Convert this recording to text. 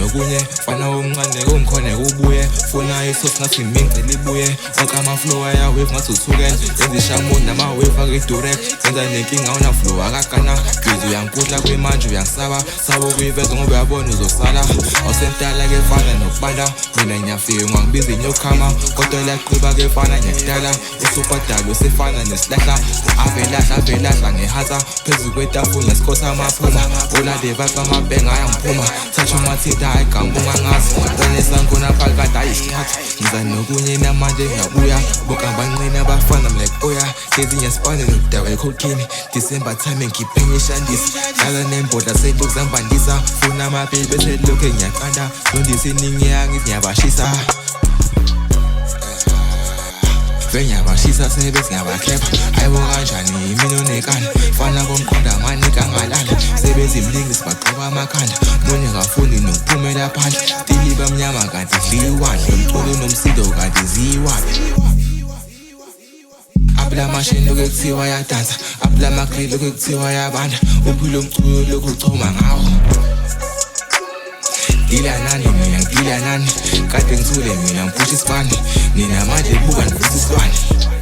Kunye fana umncane kumkhone kubuye funa isosi ngathi imince libuye onke ama-flow ayawave ngathi uthukele yenza ishamoon nama-wave aki-direct yenza nenkinga una-flow akagana bizi uyankudla kwimanje uyangisaba saba ukuyiveza ngoba uyabona uzosala awusemdala-ke fana nokubanda mina ngiyafika ungangibiza inyokama kodwa liyaqhuba-ke fana ngiyakudala usubhadala usefana nesilahla avelahla ngehata phezu kwetafula nesikhosi amaphuma oladevaka amabhenga ayangiphuma thatha umathida ayigambunga ngazi onesankona phakade ayisikhathi ngiza nokunye namanje ngiyabuya bokambancine abafana mlek-oya lezinye sipane nokudakwa ekhokhini December time ngiphenya ishandisi dlala nembodla selokhu zambandisa funa amabheli bese lokhu ngiyaqanda nondisa iningi yangithi ngiyabashisa ngiyabashisa sebethi ngiyabakhepha hayibo kanjani yimina onekani fana komqonda amanika ngalala sebenza imlingisi bagqoka amakhanda munye ngafundi nokuphumela phandle tiliba mnyama kanti dliwadle umculo nomsindo kanti ziyiwadle abula mashini lokhu ekuthiwa yadansa abula magrili lokhu ekuthiwa yabanda uphilo umculo lokhu uchoma ngawo Dila nani, kade ngithule mina ngiphusha isibani nina manje buka ngivusa isibani